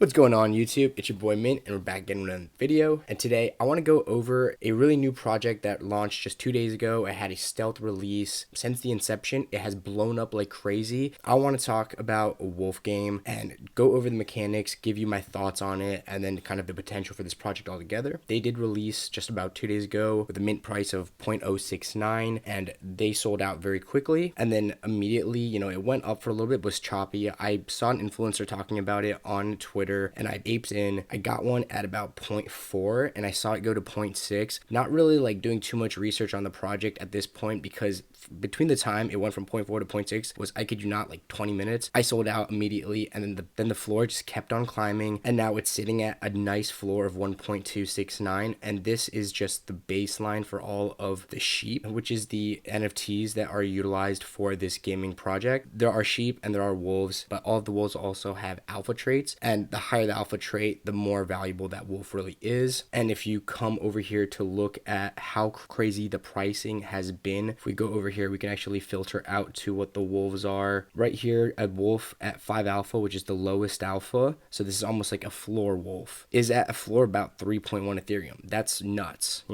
What's going on YouTube? It's your boy Mint and we're back again with another video. And today I want to go over a really new project that launched just 2 days ago. It had a stealth release. Since the inception, it has blown up like crazy. I want to talk about a wolf game and go over the mechanics, give you my thoughts on it, and then kind of the potential for this project altogether. They did release just about 2 days ago with a mint price of 0.069 and they sold out very quickly. And then immediately, it went up for a little bit, was choppy. I saw an influencer talking about it on Twitter and I aped in. I got one at about 0.4 and I saw it go to 0.6. Not really like doing too much research on the project at this point because between the time it went from 0.4 to 0.6 was, I kid you not, like 20 minutes. I sold out immediately and then the floor just kept on climbing and now it's sitting at a nice floor of 1.269, and this is just the baseline for all of the sheep, which is the NFTs that are utilized for this gaming project. There are sheep and there are wolves, but all of the wolves also have alpha traits, and the higher the alpha trait, the more valuable that wolf really is. And if you come over here to look at how crazy the pricing has been, if we go over here, we can actually filter out to what the wolves are. Right here, a wolf at 5 alpha, which is the lowest alpha, so this is almost like a floor wolf, is at a floor about 3.1 Ethereum. That's nuts.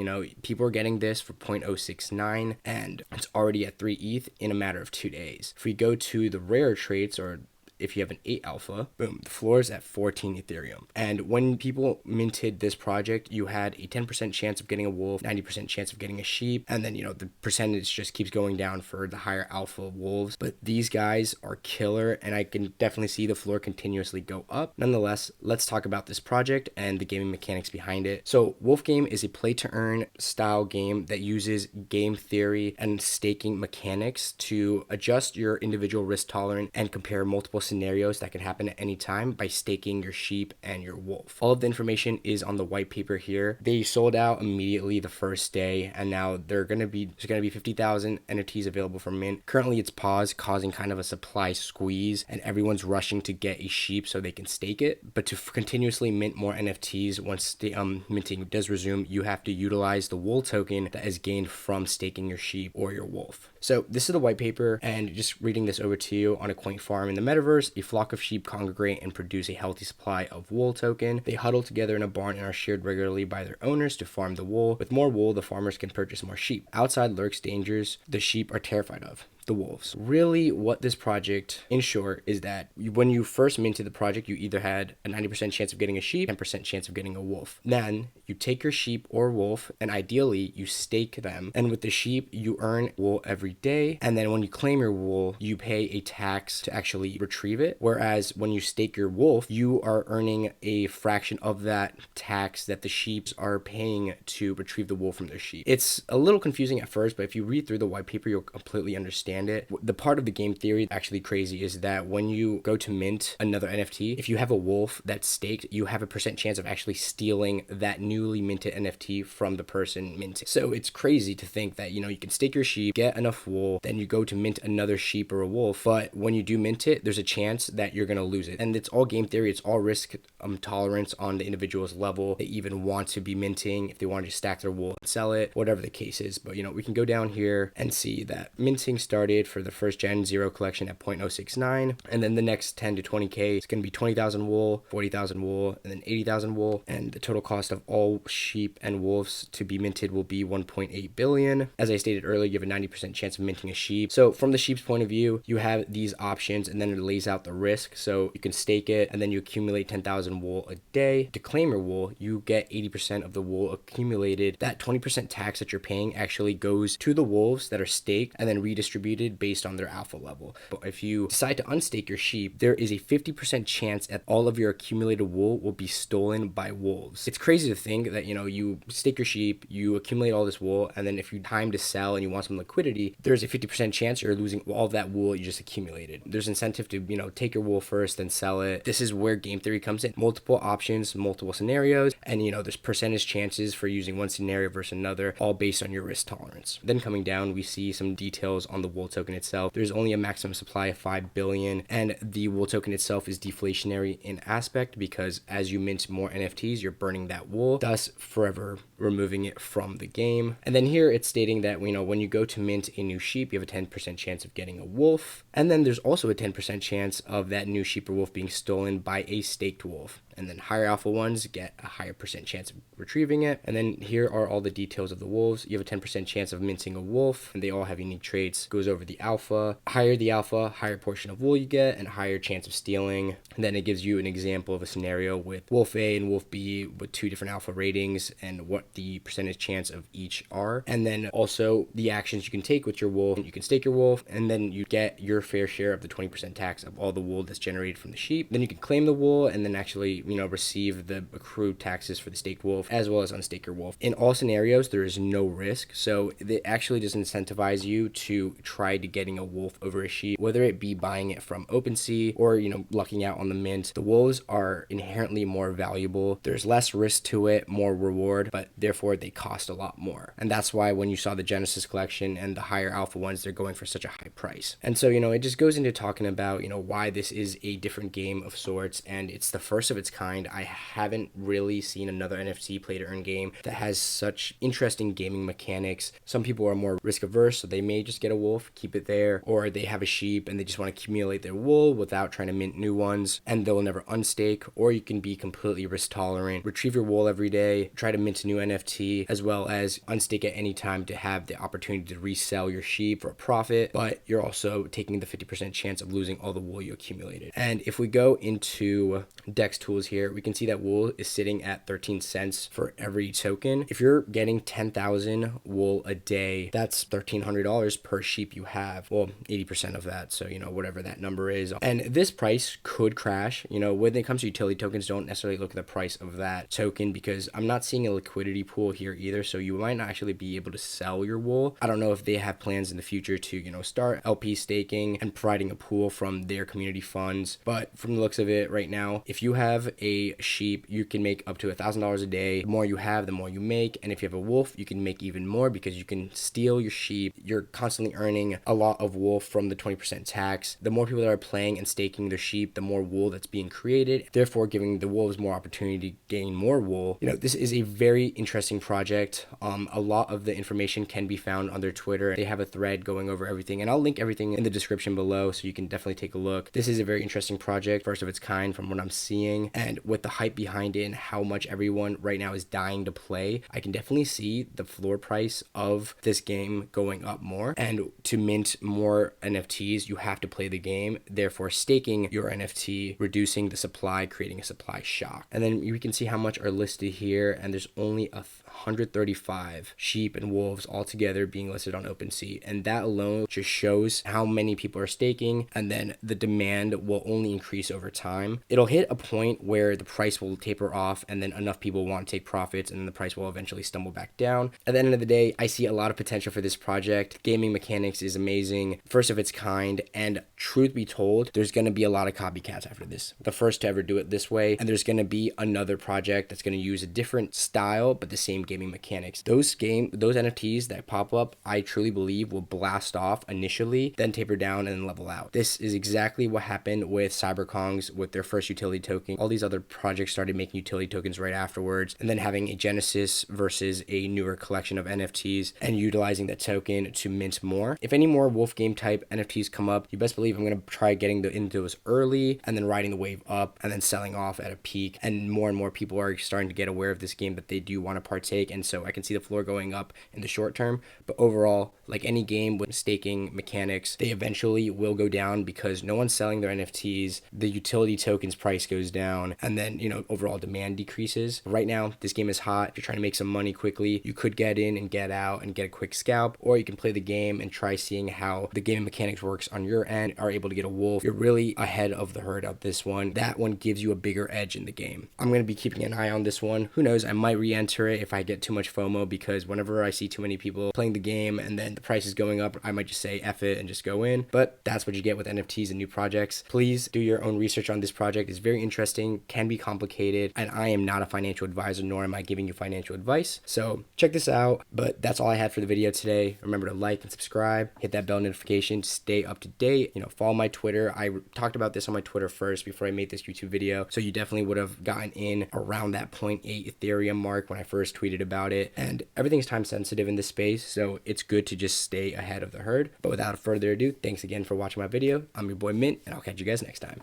People are getting this for 0.069 and it's already at 3 ETH in a matter of 2 days. If we go to the rare traits, or if you have an 8 alpha, boom, the floor is at 14 Ethereum. And when people minted this project, you had a 10% chance of getting a wolf, 90% chance of getting a sheep, and then, the percentage just keeps going down for the higher alpha wolves. But these guys are killer, and I can definitely see the floor continuously go up. Nonetheless, let's talk about this project and the gaming mechanics behind it. So Wolf Game is a play-to-earn style game that uses game theory and staking mechanics to adjust your individual risk tolerance and compare multiple scenarios that can happen at any time by staking your sheep and your wolf. All of the information is on the white paper here. They sold out immediately the first day, and now there's gonna be 50,000 NFTs available for mint. Currently it's paused, causing kind of a supply squeeze, and everyone's rushing to get a sheep so they can stake it. But to continuously mint more NFTs, once the minting does resume, you have to utilize the wool token that is gained from staking your sheep or your wolf. So this is the white paper, and just reading this over to you: on a coin farm in the metaverse, a flock of sheep congregate and produce a healthy supply of wool token. They huddle together in a barn and are shared regularly by their owners to farm the wool. With more wool, the farmers can purchase more sheep. Outside lurks dangers the sheep are terrified of: the wolves. Really, what this project, in short, is that when you first minted the project, you either had a 90% chance of getting a sheep, 10% chance of getting a wolf. Then you take your sheep or wolf, and ideally you stake them. And with the sheep, you earn wool every day. And then when you claim your wool, you pay a tax to actually retrieve it. Whereas when you stake your wolf, you are earning a fraction of that tax that the sheep are paying to retrieve the wool from their sheep. It's a little confusing at first, but if you read through the white paper, you'll completely understand it. The part of the game theory actually crazy is that when you go to mint another NFT, if you have a wolf that's staked, you have a percent chance of actually stealing that newly minted NFT from the person minting. So it's crazy to think that, you can stake your sheep, get enough wool, then you go to mint another sheep or a wolf, but when you do mint it, there's a chance that you're going to lose it. And it's all game theory. It's all risk tolerance on the individual's level. They even want to be minting, if they want to stack their wool and sell it, whatever the case is. But, we can go down here and see that minting started for the first Gen 0 collection at 0.069, and then the next 10 to 20k is going to be 20,000 wool, 40,000 wool, and then 80,000 wool, and the total cost of all sheep and wolves to be minted will be 1.8 billion. As I stated earlier, you have a 90% chance of minting a sheep. So from the sheep's point of view, you have these options, and then it lays out the risk. So you can stake it, and then you accumulate 10,000 wool a day. To claim your wool, you get 80% of the wool accumulated. That 20% tax that you're paying actually goes to the wolves that are staked and then redistributed based on their alpha level. But if you decide to unstake your sheep, there is a 50% chance that all of your accumulated wool will be stolen by wolves. It's crazy to think that, you stake your sheep, you accumulate all this wool, and then if you time to sell and you want some liquidity, there's a 50% chance you're losing all of that wool you just accumulated. There's incentive to, take your wool first, then sell it. This is where game theory comes in. Multiple options, multiple scenarios, and, there's percentage chances for using one scenario versus another, all based on your risk tolerance. Then coming down, we see some details on the wool token itself. There's only a maximum supply of 5 billion, and the wool token itself is deflationary in aspect because as you mint more NFTs, you're burning that wool, thus forever removing it from the game. And then here it's stating that, when you go to mint a new sheep, you have a 10% chance of getting a wolf. And then there's also a 10% chance of that new sheep or wolf being stolen by a staked wolf. and then higher alpha ones get a higher percent chance of retrieving it. And then here are all the details of the wolves. You have a 10% chance of mincing a wolf, and they all have unique traits. Goes over the alpha. Higher the alpha, higher portion of wool you get, and higher chance of stealing. And then it gives you an example of a scenario with wolf A and wolf B with 2 different alpha ratings and what the percentage chance of each are. And then also the actions you can take with your wolf. You can stake your wolf, and then you get your fair share of the 20% tax of all the wool that's generated from the sheep. Then you can claim the wool and then actually, receive the accrued taxes for the staked wolf as well as unstake your wolf. In all scenarios, there is no risk. So it actually just incentivizes you to try to getting a wolf over a sheep, whether it be buying it from OpenSea or, lucking out on the mint. The wolves are inherently more valuable. There's less risk to it, more reward, but therefore they cost a lot more. And that's why when you saw the Genesis collection and the higher alpha ones, they're going for such a high price. And so, it just goes into talking about, why this is a different game of sorts, and it's the first of its kind. I haven't really seen another NFT play to earn game that has such interesting gaming mechanics. Some people are more risk averse, so they may just get a wolf, keep it there, or they have a sheep and they just want to accumulate their wool without trying to mint new ones, and they'll never unstake. Or you can be completely risk tolerant, retrieve your wool every day, try to mint a new NFT, as well as unstake at any time to have the opportunity to resell your sheep for a profit, but you're also taking the 50% chance of losing all the wool you accumulated. And if we go into Dex tools here, we can see that wool is sitting at 13 cents for every token. If you're getting 10,000 wool a day, that's $1,300 per sheep you have. Well, 80% of that, so whatever that number is. And this price could crash. When it comes to utility tokens, don't necessarily look at the price of that token, because I'm not seeing a liquidity pool here either, so you might not actually be able to sell your wool. I don't know if they have plans in the future to start LP staking and providing a pool from their community funds, but from the looks of it right now, if you have a sheep, you can make up to $1,000 a day. The more you have, the more you make. And if you have a wolf, you can make even more because you can steal your sheep. You're constantly earning a lot of wool from the 20% tax. The more people that are playing and staking their sheep, the more wool that's being created, therefore giving the wolves more opportunity to gain more wool. This is a very interesting project. A lot of the information can be found on their Twitter. They have a thread going over everything, and I'll link everything in the description below so you can definitely take a look. This is a very interesting project, first of its kind from what I'm seeing, and with the hype behind it and how much everyone right now is dying to play, I can definitely see the floor price of this game going up more. And to mint more NFTs, you have to play the game, therefore staking your NFT, reducing the supply, creating a supply shock. And then you can see how much are listed here, and there's only 135 sheep and wolves altogether being listed on OpenSea, and that alone just shows how many people are staking, and then the demand will only increase over time. It'll hit a point where the price will taper off, and then enough people want to take profits, and then the price will eventually stumble back down. At the end of the day, I see a lot of potential for this project. Gaming mechanics is amazing, first of its kind, and truth be told, there's going to be a lot of copycats after this. The first to ever do it this way, and there's going to be another project that's going to use a different style but the same gaming mechanics. Those NFTs that pop up, I truly believe will blast off initially, then taper down and then level out. This is exactly what happened with CyberKongs with their first utility token. All these other projects started making utility tokens right afterwards, and then having a Genesis versus a newer collection of NFTs and utilizing that token to mint more. If any more wolf game type NFTs come up, you best believe I'm going to try getting into those early and then riding the wave up and then selling off at a peak. And more people are starting to get aware of this game that they do want to partake, and so I can see the floor going up in the short term. But overall, like any game with staking mechanics, they eventually will go down because no one's selling their NFTs, the utility tokens price goes down, and then overall demand decreases. Right now this game is hot. If you're trying to make some money quickly, you could get in and get out and get a quick scalp, or you can play the game and try seeing how the game mechanics works on your end, are able to get a wolf. You're really ahead of the herd of this one. That one gives you a bigger edge in the game. I'm going to be keeping an eye on this one. Who knows, I might re-enter it if I get too much FOMO, because whenever I see too many people playing the game and then the price is going up, I might just say F it and just go in. But that's what you get with NFTs and new projects. Please do your own research on this project. It's very interesting, can be complicated, and I am not a financial advisor, nor am I giving you financial advice. So check this out. But that's all I had for the video today. Remember to like and subscribe, hit that bell notification, stay up to date, follow my Twitter. I talked about this on my Twitter first before I made this YouTube video, so you definitely would have gotten in around that 0.8 Ethereum mark when I first tweeted about it. And everything's time sensitive in this space, so it's good to just stay ahead of the herd. But without further ado, thanks again for watching my video. I'm your boy Mint, and I'll catch you guys next time.